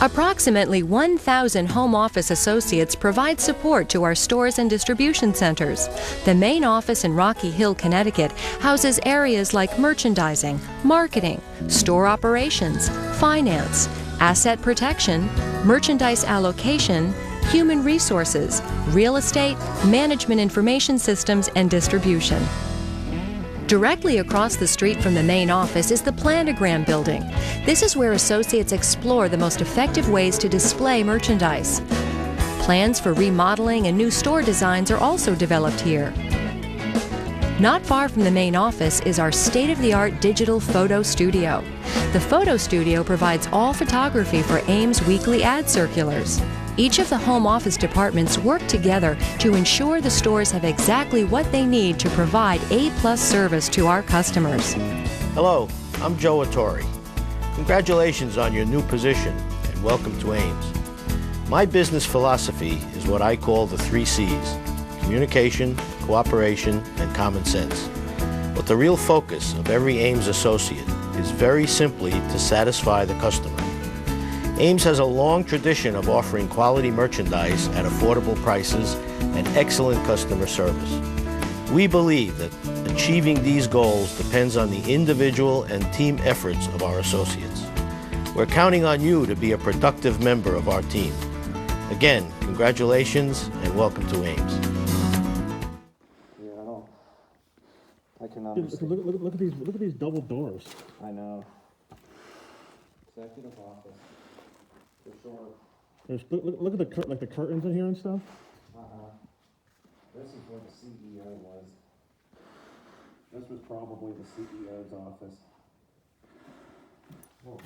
Approximately 1,000 home office associates provide support to our stores and distribution centers. The main office in Rocky Hill, Connecticut, houses areas like merchandising, marketing, store operations, finance, asset protection, merchandise allocation, human resources, real estate, management information systems, and distribution. Directly across the street from the main office is the Planogram building. This is where associates explore the most effective ways to display merchandise. Plans for remodeling and new store designs are also developed here. Not far from the main office is our state-of-the-art digital photo studio. The photo studio provides all photography for Ames weekly ad circulars. Each of the home office departments work together to ensure the stores have exactly what they need to provide A+ service to our customers. Hello, I'm Joe Attore. Congratulations on your new position and welcome to Ames. My business philosophy is what I call the 3 C's: communication, cooperation, and common sense. But the real focus of every Ames associate is very simply to satisfy the customer. Ames has a long tradition of offering quality merchandise at affordable prices and excellent customer service. We believe that achieving these goals depends on the individual and team efforts of our associates. We're counting on you to be a productive member of our team. Again, congratulations and welcome to Ames. Yeah, I can understand. Look at these double doors. I know. Executive office. For sure. Look at the curtains in here and stuff. This is where the CEO was. This was probably the CEO's office. Whoa.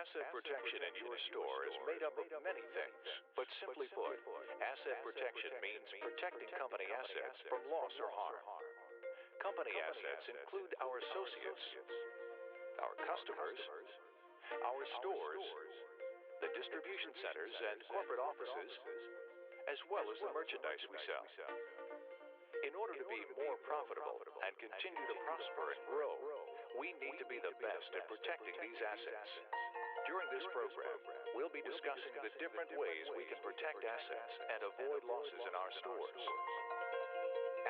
Asset protection in your store is made up of many things, but simply put, asset protection means protecting company assets from loss or harm. Company assets include our associates, our customers, our stores, the distribution centers and corporate offices, as well as the merchandise we sell. In order to be more profitable and continue to prosper and grow, we need to be the best at protecting these assets. During this program, we'll be discussing the different ways we can protect assets and avoid losses in our stores.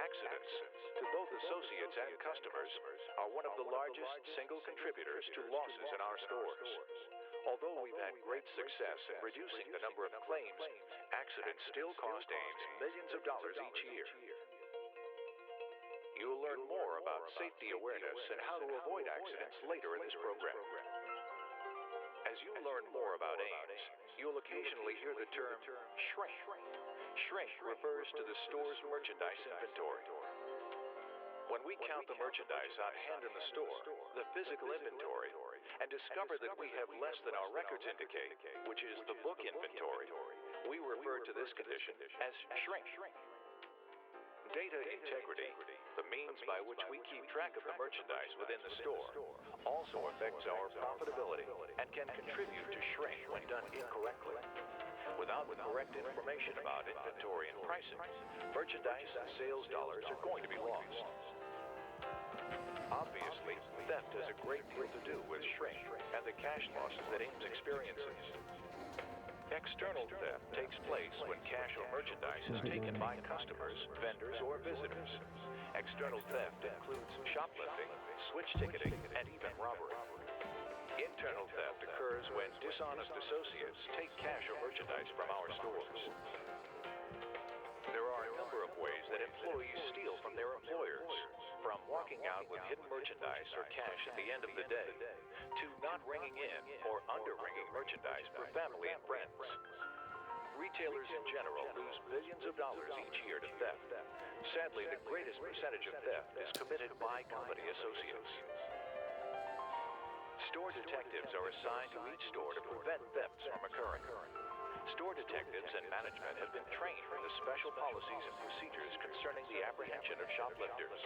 Accidents, to both associates and customers, are one of the largest single contributors to losses in our stores. Although we've had great success in reducing the number of claims, accidents still cost Ames millions of dollars each year. You'll learn more about safety awareness and how to avoid accidents later in this program. As you learn more about Ames, you'll occasionally hear the term shrink. Shrink refers to the store's merchandise inventory. When we count the merchandise on hand in the store, the physical inventory, and discover that we have less than our records indicate, which is the book inventory, we refer to this condition as shrink. Data integrity, the means by which we keep track of the merchandise within the store, also affects our profitability and can contribute to shrink when done incorrectly. Without the correct information about inventory and pricing, merchandise and sales dollars are going to be lost. Obviously, theft has a great deal to do with shrink and the cash losses that Ames experiences. External theft takes place when cash or merchandise is taken by customers, vendors, or visitors. External theft includes shoplifting, switch ticketing, and even robbery. Internal theft occurs when dishonest associates take cash or merchandise from our stores. There are a number of ways that employees steal from their employers, from walking walking out with hidden merchandise or cash at the end of the day, to not ringing in or under-ringing merchandise for family and friends. Retailers in general lose billions of dollars each year to theft. Sadly, the greatest percentage of theft is committed by company associates. Store detectives are assigned to each store to prevent thefts from occurring. Store detectives and management have been trained in the special policies and procedures concerning the apprehension of shoplifters.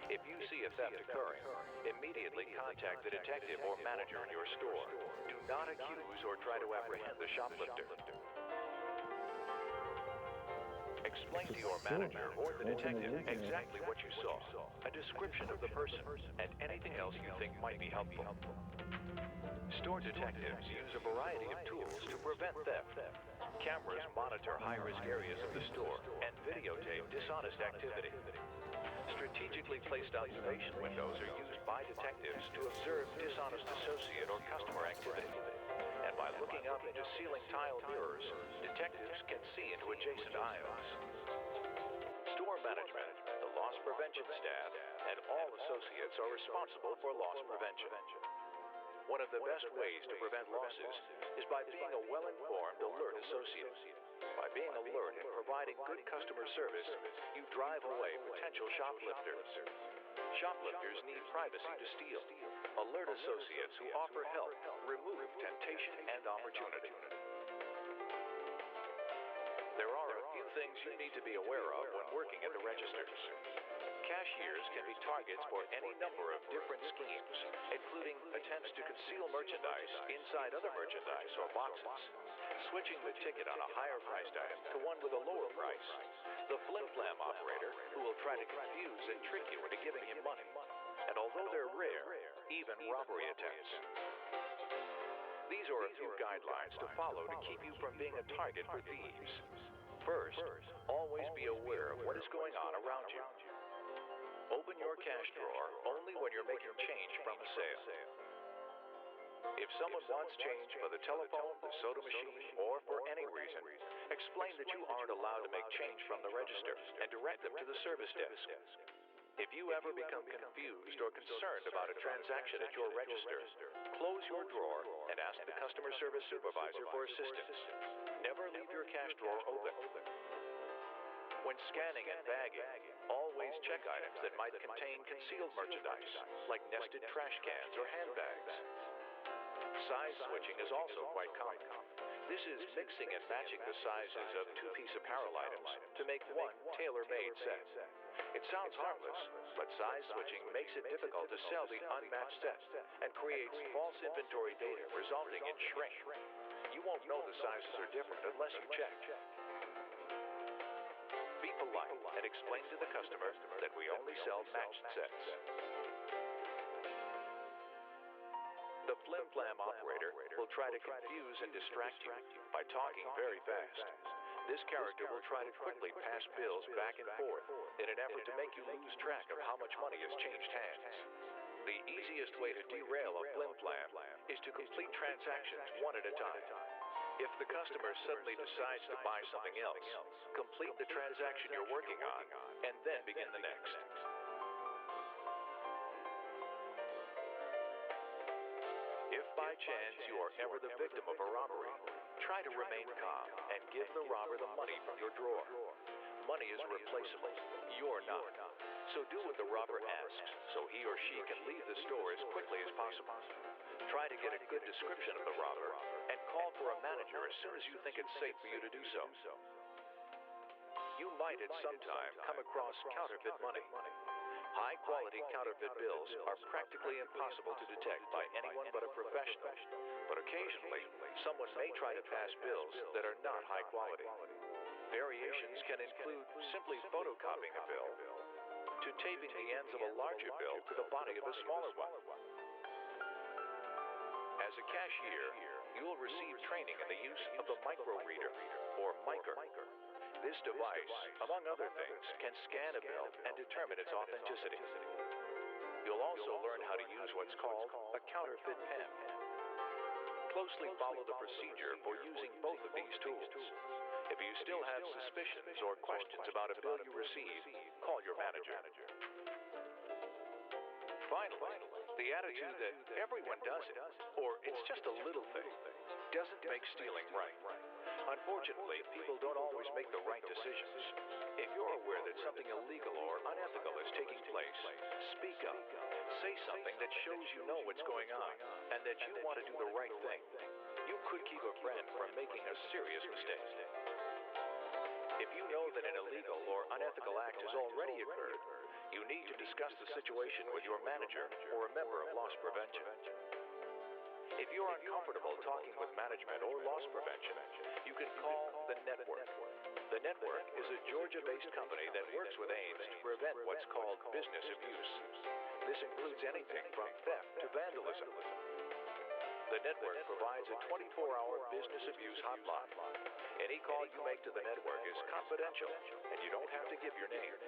If you see a theft occurring, immediately contact the detective or manager in your store. Do not accuse or try to apprehend the shoplifter. Explain to your manager or the detective exactly what you saw, a description of the person, and anything else you think might be helpful. Store detectives use a variety of tools to prevent theft. Cameras monitor high-risk areas of the store and videotape dishonest activity. Strategically placed observation windows are used by detectives to observe dishonest associate or customer activity. And by looking up into ceiling tile mirrors, detectives can see into adjacent aisles. Store management, the loss prevention staff, and all associates are responsible for loss prevention. One of the best ways to prevent losses is by being a well-informed, alert associate. By being alert and providing good customer service, you drive away potential shoplifters. Shoplifters need privacy to steal. Alert associates who offer help remove temptation and opportunity. There are a few things you need to be aware of when working at the registers. Cashiers can be targets for any number of different schemes, including attempts to conceal merchandise inside other merchandise or boxes, switching the ticket on a higher priced item to one with a lower price, the flim-flam operator who will try to confuse and trick you into giving him money, and although they're rare, even robbery attempts. These are a few guidelines to follow to keep you from being a target for thieves. First, always be aware of what is going on around you. Open your cash drawer only when you're making change from a sale. If someone wants change for the telephone, the soda machine, or for any reason, explain that you aren't allowed to make change from the register and direct them to the service desk. If you ever become confused or concerned about a transaction at your register, close your drawer and ask the customer service supervisor for assistance. Never leave your cash drawer open. When scanning and bagging, always check items that might contain concealed merchandise, like nested trash cans or handbags. Size switching is also quite common. This is mixing and matching the sizes of two-piece apparel items to make one tailor-made set. It sounds harmless, but size switching makes it difficult to sell the unmatched set and creates false inventory data resulting in shrink. You won't know the sizes are different unless you check. Be polite and explain to the customer that we only sell matched sets. The flim-flam operator will try to confuse and distract you by talking very fast. This character will try to quickly pass bills back and forth in an effort to make you lose track of how much money has changed hands. The easiest way to derail a flim-flam is to complete transactions one at a time. If the customer suddenly decides to buy something else, complete the transaction you're working on, and then begin the next. If by chance you are ever the victim of a robbery, try to remain calm and give the robber the money from your drawer. Money is replaceable. You're not. So do what the robber asks, so he or she can leave the store as quickly as possible. Try to get a good description of the robber and call for a manager as soon as you think it's safe for you to do so. You might at some time come across counterfeit money. High-quality counterfeit bills are practically impossible to detect by anyone but a professional, but occasionally, someone may try to pass bills that are not high quality. Variations can include simply photocopying a bill, to taping the ends of a larger bill to the body of a smaller one. As a cashier, you will receive training in the use of the micro-reader, or micer. This device, among other things, can scan a bill and determine its authenticity. You'll also learn how to use what's called a counterfeit pen. Closely follow the procedure for using both of these tools. If you still have suspicions or questions about a bill you receive, call your manager. Finally, the attitude that everyone does it, or it's just a little thing, doesn't make stealing right. Unfortunately, people don't always make the right decisions. If you're aware that something illegal or unethical is taking place, speak up. Say something that shows you know what's going on and that you want to do the right thing. You could keep a friend from making a serious mistake. If you know that an illegal or unethical act has already occurred, you need to discuss the situation with your manager or a member of loss prevention. If you're uncomfortable talking with management or loss prevention, you can call the Network. The Network is a Georgia-based company that works with Ames to prevent what's called business abuse. This includes anything from theft to vandalism. The Network provides a 24-hour business abuse hotline. Any call you make to the Network is confidential, and you don't have to give your name.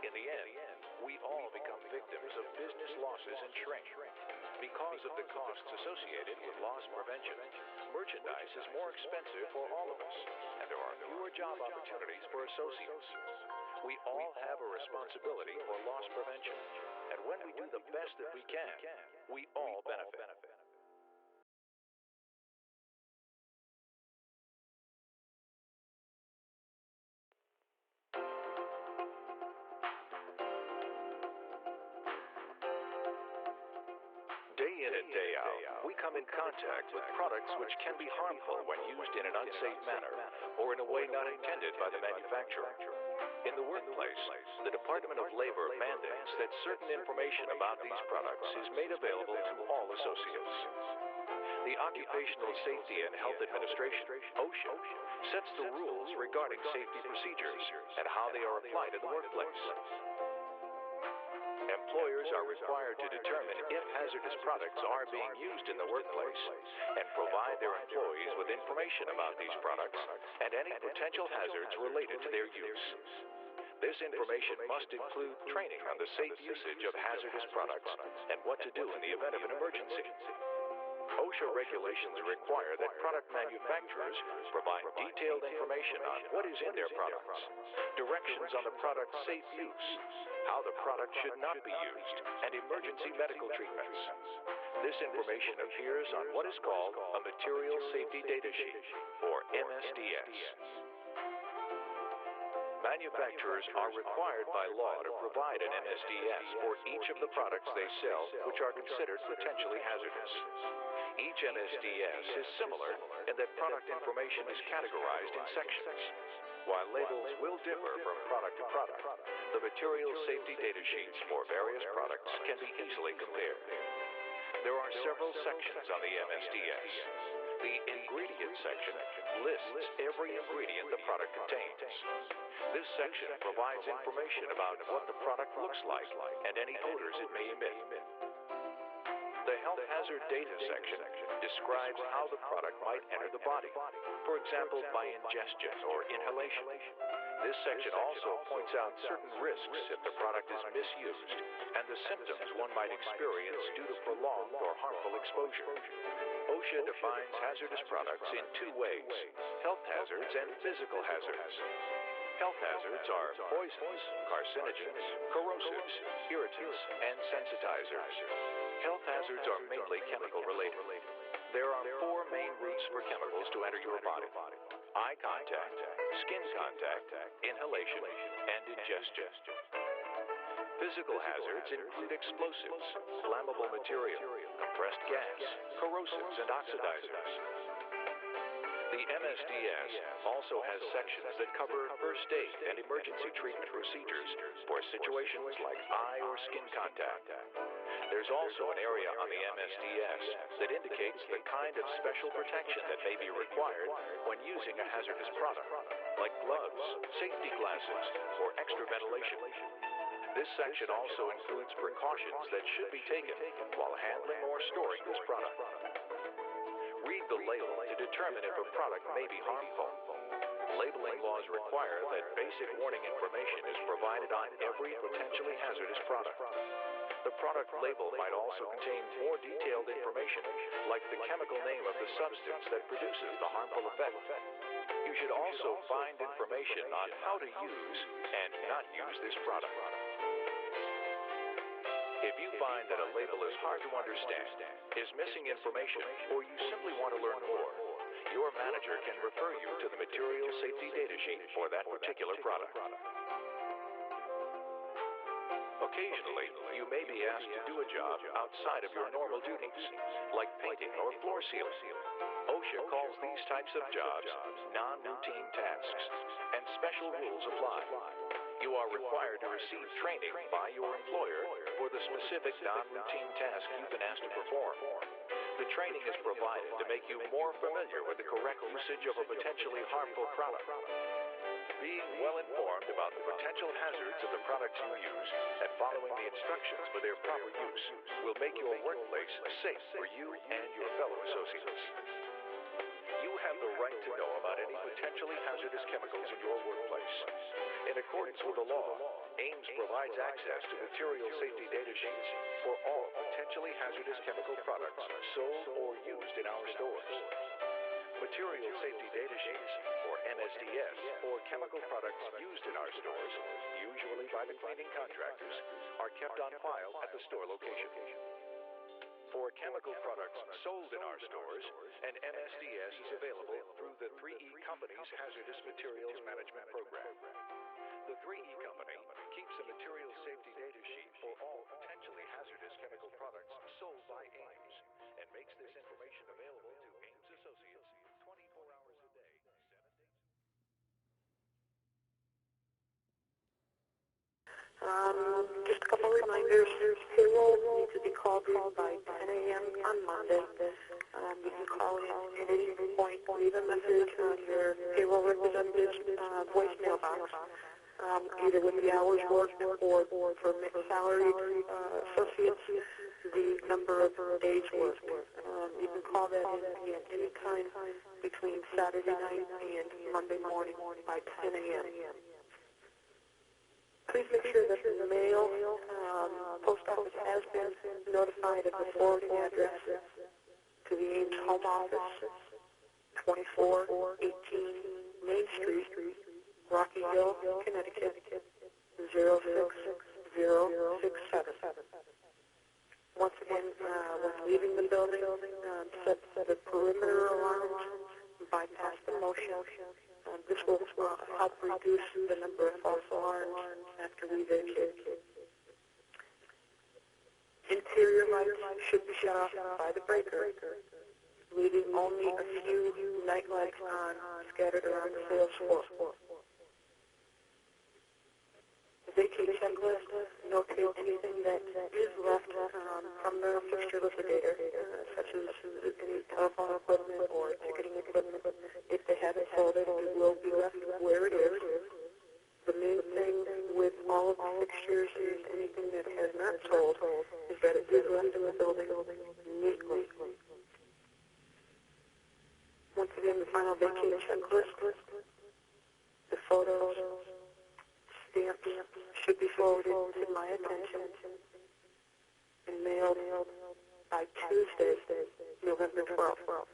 In the end, we all become victims of business losses and shrink. Because of the costs associated with loss prevention, merchandise is more expensive for all of us, and there are fewer job opportunities for associates. We all have a responsibility for loss prevention, and when we do the best that we can, we all benefit. Day in and day out, we come in contact with products which can be harmful when used in an unsafe manner or in a way not intended by the manufacturer. In the workplace, the Department of Labor mandates that certain information about these products is made available to all associates. The Occupational Safety and Health Administration, OSHA, sets the rules regarding safety procedures and how they are applied in the workplace. Employers are required to determine if hazardous products are being used in the workplace and provide their employees with information about these products and any potential hazards related to their use. This information must include training on the safe usage of hazardous products and what to do in the event of an emergency. OSHA regulations require that product manufacturers provide detailed information on what is in their products, directions on the product's safe use, how the product should not be used, and emergency medical treatments. This information appears on what is called a Material Safety Data Sheet, or MSDS. Manufacturers are required by law to provide an MSDS for each of the products they sell which are considered potentially hazardous. Each MSDS is similar in that product information is categorized in sections. While labels will differ from product to product, the material safety data sheets for various products can be easily compared. There are several sections on the MSDS. The ingredient section lists every ingredient the product contains. This section provides information about what the product looks like and any odors it may emit. The health hazard data section describes how the product might enter the body, for example, by ingestion or inhalation. This section also points out certain risks if the product is misused and the symptoms one might experience due to prolonged or harmful exposure. OSHA defines hazardous products in two ways: health hazards and physical hazards. Health hazards are poisons, carcinogens, corrosives, irritants, and sensitizers. Health hazards are mainly chemical related. There are four main routes for chemicals to enter your body: eye contact, skin contact, inhalation, and ingestion. Physical hazards include explosives, flammable material, compressed gas, corrosives, and oxidizers. The MSDS also has sections that cover first aid and emergency treatment procedures for situations like eye or skin contact. There's also an area on the MSDS that indicates the kind of special protection that may be required when using a hazardous product, like gloves, safety glasses, or extra ventilation. This section also includes precautions that should be taken while handling or storing this product. Read the label to determine if a product may be harmful. Labeling laws require that basic warning information is provided on every potentially hazardous product. The product label might also contain more detailed information, like the chemical name of the substance that produces the harmful effect. You you should also find information on how to use and not use this product. If you find that a label is hard to understand, is missing information, or you simply want to learn more, your manager can refer you to the material safety data sheet for that particular product. Occasionally, you may be asked to do a job outside of your normal duties, like painting or floor sealing. OSHA calls these types of jobs non-routine tasks, and special rules apply. You are required to receive training by your employer for the specific non-routine task you've been asked to perform. The training is provided to make you more familiar with the correct usage of a potentially harmful product. Being well informed about the potential hazards of the products you use and following the instructions for their proper use will make your workplace safe for you and your fellow associates. You have the right to know about any potentially hazardous chemicals in your workplace. In accordance with the law, Ames provides access to material safety data sheets for all potentially hazardous chemical products sold or used in our stores. Material safety data sheets, or MSDS, for chemical products used in our stores, usually by the cleaning contractors, are kept on file at the store location. For chemical products sold in our stores, an MSDS is available through the 3E Company's Hazardous Materials Management Program. The 3E Company keeps a material safety data sheet for all potentially hazardous chemical products sold by Ames and makes this information available to Ames associates 24 hours a day, 7 days. Just a couple reminders. Payroll needs to be called in by 10 a.m. on Monday. You can call in at any point, leave a message on your payroll representative's voicemail box, either with the hours worked or for salaried associates, the number of days worked. You can call that in at any time between Saturday night and Monday morning by 10 a.m. Please make sure that the mail, post office has been notified of the forwarding address to the Ames home office, 2418 Main Street, Rocky Hill, Connecticut, 06067. Once again, when leaving the building, set the perimeter alarms, bypass the motion. This will help reduce the number of false alarms after we vacate. Interior lights should be shut off by the breaker, leaving only a few night lights on scattered around the sales floor. The vacate checklist notates anything that is left from the fixture liquidator, such as any telephone equipment or ticketing equipment. If they haven't sold it, it will be left where it is. The main thing with all of the fixtures and anything that has not sold is that it is left in the building neatly. Once again, the final vacate checklist, the photos, stamps should be forwarded to my attention and mailed by Tuesday, November 12th.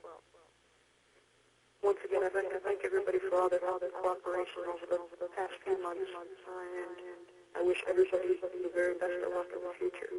Once again, I'd like to thank everybody for all their help and cooperation over the past few months, and I wish everybody the very best of luck in the future.